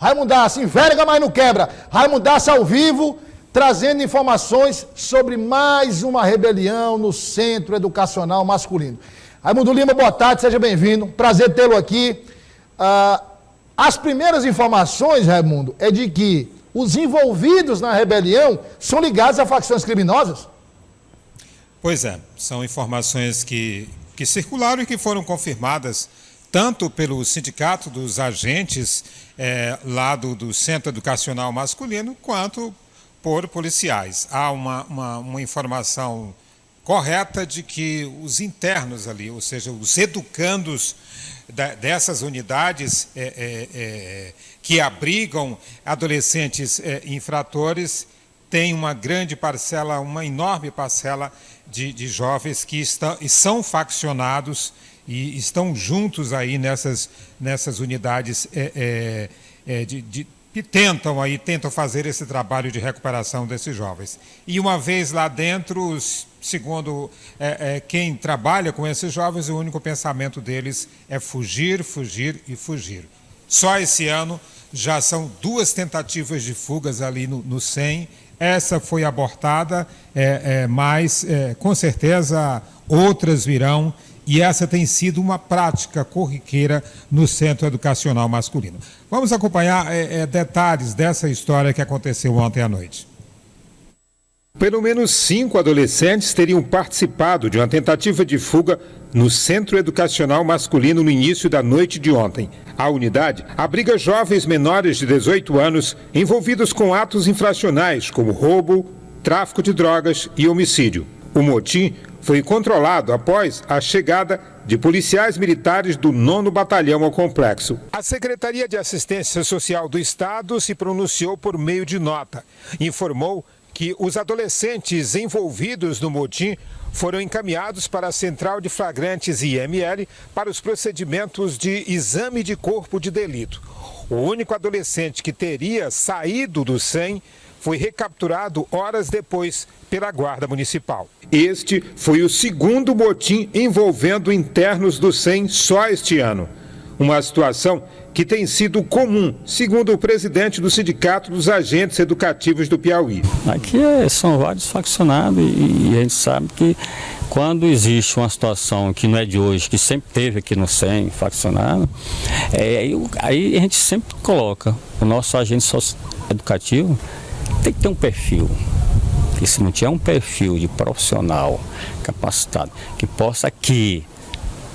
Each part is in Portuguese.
Raimundaça, enverga, mas não quebra. Raimundaça ao vivo, trazendo informações sobre mais uma rebelião no Centro Educacional Masculino. Raimundo Lima, boa tarde, seja bem-vindo. Prazer tê-lo aqui. As primeiras informações, Raimundo, é de que os envolvidos na rebelião são ligados a facções criminosas? Pois é, são informações que circularam e que foram confirmadas tanto pelo Sindicato dos Agentes lá do Centro Educacional Masculino, quanto por policiais. Há uma informação correta de que os internos ali, ou seja, os educandos dessas unidades que abrigam adolescentes infratores, têm uma grande parcela, uma enorme parcela de jovens que são faccionados e estão juntos aí nessas unidades que tentam fazer esse trabalho de recuperação desses jovens. E uma vez lá dentro, segundo quem trabalha com esses jovens, o único pensamento deles é fugir, fugir e fugir. Só esse ano já são 2 tentativas de fugas ali no SEM. Essa foi abortada, mas com certeza outras virão, e essa tem sido uma prática corriqueira no Centro Educacional Masculino. Vamos acompanhar detalhes dessa história que aconteceu ontem à noite. Pelo menos 5 adolescentes teriam participado de uma tentativa de fuga no Centro Educacional Masculino no início da noite de ontem. A unidade abriga jovens menores de 18 anos envolvidos com atos infracionais como roubo, tráfico de drogas e homicídio. O motim foi controlado após a chegada de policiais militares do 9º Batalhão ao complexo. A Secretaria de Assistência Social do Estado se pronunciou por meio de nota. Informou que os adolescentes envolvidos no motim foram encaminhados para a Central de Flagrantes IML para os procedimentos de exame de corpo de delito. O único adolescente que teria saído do SEM foi recapturado horas depois pela Guarda Municipal. Este foi o 2º motim envolvendo internos do SEM só este ano. Uma situação que tem sido comum, segundo o presidente do Sindicato dos Agentes Educativos do Piauí. Aqui são vários faccionados e a gente sabe que quando existe uma situação que não é de hoje, que sempre teve aqui no SEM, faccionado, aí a gente sempre coloca o nosso agente educativo, tem que ter um perfil. E se não tiver um perfil de profissional capacitado, que possa aqui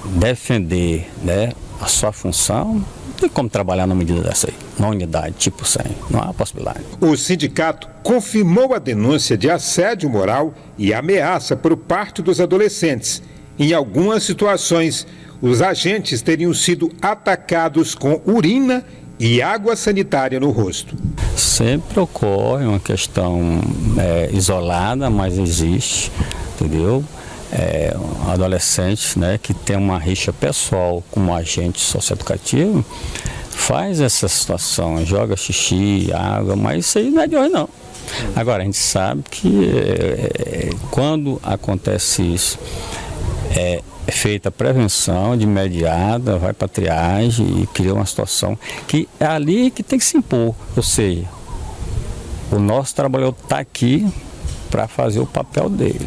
defender, né, a sua função, não tem como trabalhar numa medida dessa aí, numa unidade tipo 100, não há possibilidade. O sindicato confirmou a denúncia de assédio moral e ameaça por parte dos adolescentes. Em algumas situações, os agentes teriam sido atacados com urina e água sanitária no rosto. Sempre ocorre uma questão isolada, mas existe, entendeu? Um adolescente, né, que tem uma rixa pessoal com um agente socioeducativo, faz essa situação, joga xixi, água, mas isso aí não é de hoje não. Agora, a gente sabe que quando acontece isso, é feita a prevenção de imediata, vai para a triagem e cria uma situação que é ali que tem que se impor. Ou seja, o nosso trabalhador está aqui para fazer o papel dele.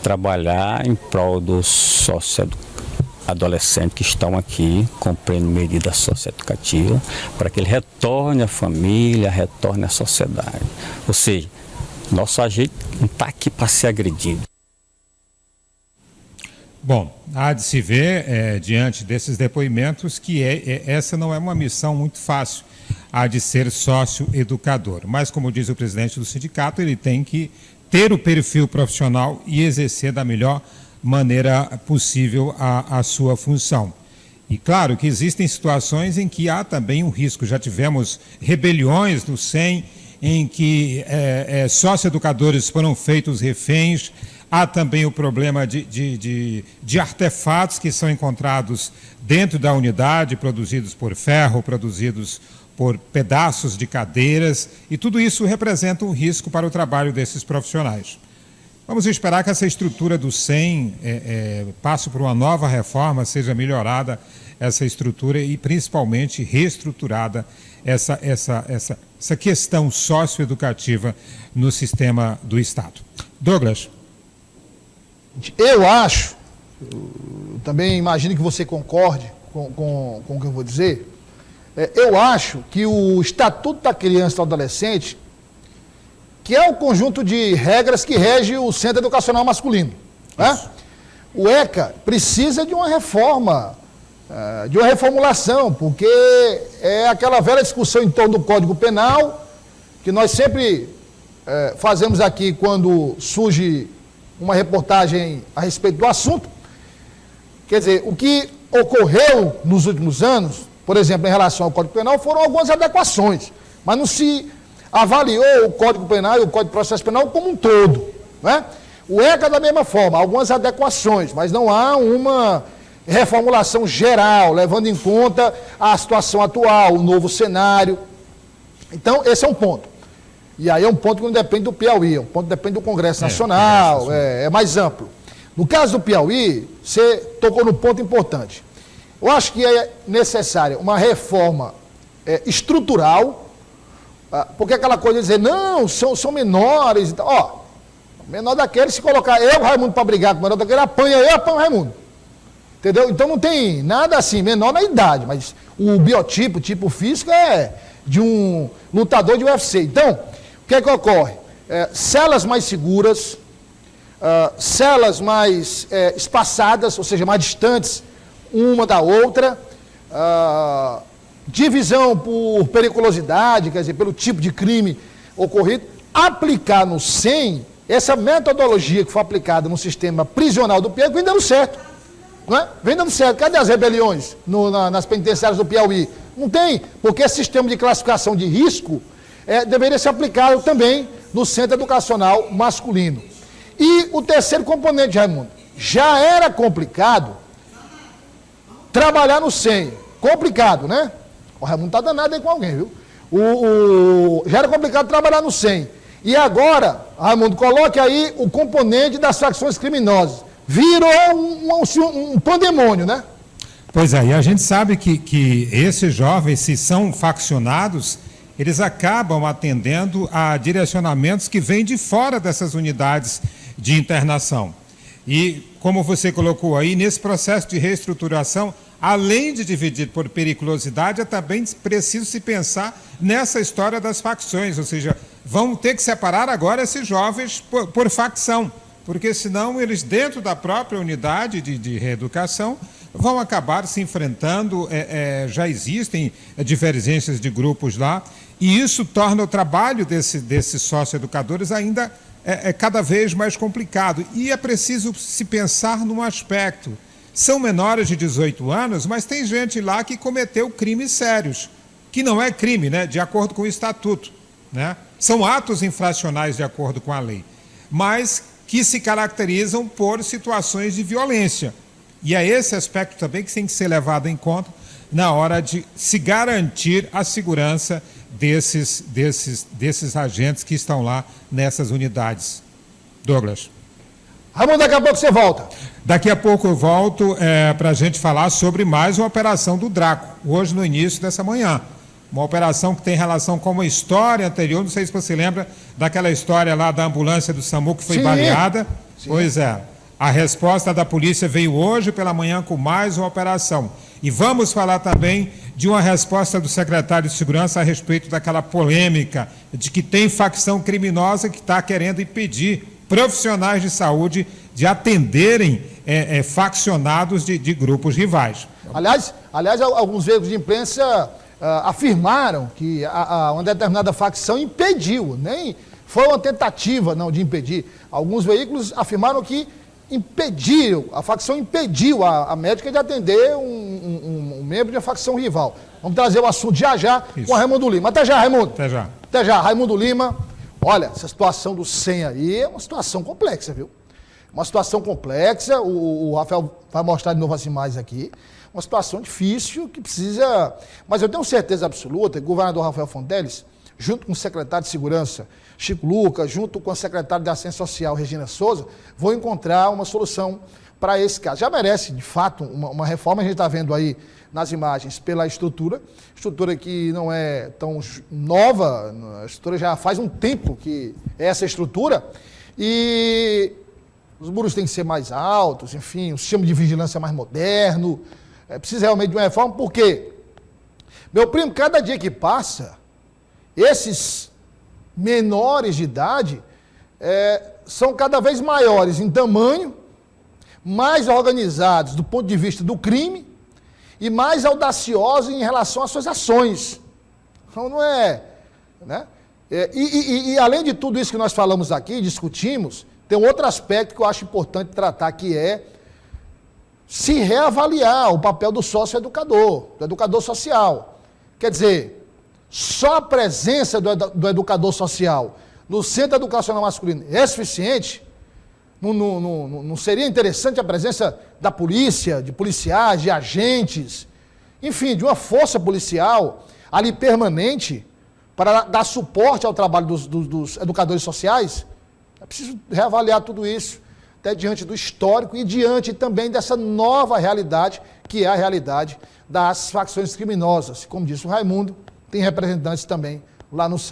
Trabalhar em prol dos adolescentes que estão aqui, cumprindo medidas socioeducativas, para que ele retorne à família, retorne à sociedade. Ou seja, nosso agente não está aqui para ser agredido. Bom, há de se ver, diante desses depoimentos, que essa não é uma missão muito fácil, há de ser sócio-educador. Mas, como diz o presidente do sindicato, ele tem que ter o perfil profissional e exercer da melhor maneira possível a sua função. E claro que existem situações em que há também um risco. Já tivemos rebeliões no SEM em que sócio-educadores foram feitos reféns. Há também o problema de artefatos que são encontrados dentro da unidade, produzidos por ferro, produzidos por pedaços de cadeiras, e tudo isso representa um risco para o trabalho desses profissionais. Vamos esperar que essa estrutura do SEM passe por uma nova reforma, seja melhorada essa estrutura e principalmente reestruturada essa questão socioeducativa no sistema do Estado. Douglas. Eu acho, também imagino que você concorde com o que eu vou dizer, eu acho que o Estatuto da Criança e do Adolescente, que é o conjunto de regras que rege o Centro Educacional Masculino, né? O ECA precisa de uma reforma, de uma reformulação, porque é aquela velha discussão em torno do Código Penal, que nós sempre fazemos aqui quando surge uma reportagem a respeito do assunto. Quer dizer, o que ocorreu nos últimos anos, por exemplo, em relação ao Código Penal, foram algumas adequações, mas não se avaliou o Código Penal e o Código de Processo Penal como um todo, né? O ECA da mesma forma, algumas adequações, mas não há uma reformulação geral, levando em conta a situação atual, o novo cenário. Então, esse é um ponto. E aí é um ponto que não depende do Piauí, é um ponto que depende do Congresso Nacional, é mais amplo. No caso do Piauí, você tocou num ponto importante. Eu acho que é necessária uma reforma estrutural, porque aquela coisa de dizer, não, são menores e tal. Ó, o menor daquele, se colocar eu, Raimundo, para brigar com o menor daquele, apanho o Raimundo. Entendeu? Então não tem nada assim, menor na idade, mas o biotipo, o tipo físico é de um lutador de UFC. Então, o que é que ocorre? Celas mais seguras, celas mais espaçadas, ou seja, mais distantes uma da outra, divisão por periculosidade, quer dizer, pelo tipo de crime ocorrido, aplicar no SEM essa metodologia que foi aplicada no sistema prisional do Piauí, vem dando certo. Não é? Vem dando certo. Cadê as rebeliões nas penitenciárias do Piauí? Não tem, porque esse sistema de classificação de risco deveria ser aplicado também no Centro Educacional Masculino. E o terceiro componente, Raimundo, já era complicado trabalhar no SEM. Complicado, né? O Raimundo está danado aí com alguém, viu? Já era complicado trabalhar no SEM. E agora, Raimundo, coloque aí o componente das facções criminosas. Virou um pandemônio, né? Pois é, e a gente sabe que esses jovens, se são faccionados, eles acabam atendendo a direcionamentos que vêm de fora dessas unidades de internação. E, como você colocou aí, nesse processo de reestruturação, além de dividir por periculosidade, é também preciso se pensar nessa história das facções, ou seja, vão ter que separar agora esses jovens por facção, porque senão eles, dentro da própria unidade de reeducação, vão acabar se enfrentando, já existem divergências de grupos lá, e isso torna o trabalho desses socioeducadores ainda cada vez mais complicado. E é preciso se pensar num aspecto. São menores de 18 anos, mas tem gente lá que cometeu crimes sérios, que não é crime, né, de acordo com o Estatuto, né? São atos infracionais de acordo com a lei, mas que se caracterizam por situações de violência. E é esse aspecto também que tem que ser levado em conta na hora de se garantir a segurança desses agentes que estão lá nessas unidades. Douglas. Raimundo, daqui a pouco você volta. Daqui a pouco eu volto para a gente falar sobre mais uma operação do Draco, hoje no início dessa manhã. Uma operação que tem relação com uma história anterior, não sei se você lembra daquela história lá da ambulância do SAMU que foi baleada. Sim. Pois é. A resposta da polícia veio hoje pela manhã com mais uma operação. E vamos falar também de uma resposta do secretário de Segurança a respeito daquela polêmica de que tem facção criminosa que está querendo impedir profissionais de saúde de atenderem faccionados de grupos rivais. Aliás, alguns veículos de imprensa afirmaram que uma determinada facção impediu, nem foi uma tentativa não de impedir. Alguns veículos afirmaram que a facção impediu a médica de atender um membro de uma facção rival. Vamos trazer o assunto já com Raimundo Lima. Até já, Raimundo. Até já, Raimundo Lima. Olha, essa situação do SEM aí é uma situação complexa, viu? Uma situação complexa, o Rafael vai mostrar de novo as imagens aqui. Uma situação difícil que precisa... Mas eu tenho certeza absoluta que o governador Rafael Fonteles, junto com o secretário de Segurança, Chico Lucas, junto com a secretária de Assistência Social, Regina Souza, vão encontrar uma solução para esse caso. Já merece, de fato, uma reforma. A gente está vendo aí nas imagens pela estrutura que não é tão nova, a estrutura já faz um tempo que é essa estrutura, e os muros têm que ser mais altos, enfim, o sistema de vigilância mais moderno, precisa realmente de uma reforma, porque, meu primo, cada dia que passa, esses menores de idade são cada vez maiores em tamanho, mais organizados do ponto de vista do crime e mais audaciosos em relação às suas ações. Então não é... né? E além de tudo isso que nós falamos aqui, discutimos, tem um outro aspecto que eu acho importante tratar, que é se reavaliar o papel do sócio-educador, do educador social. Quer dizer, só a presença do educador social no centro educacional masculino é suficiente? Não seria interessante a presença da polícia, de policiais, de agentes, enfim, de uma força policial ali permanente para dar suporte ao trabalho dos educadores sociais? É preciso reavaliar tudo isso, até diante do histórico e diante também dessa nova realidade, que é a realidade das facções criminosas. Como disse o Raimundo, tem representantes também lá no SEM.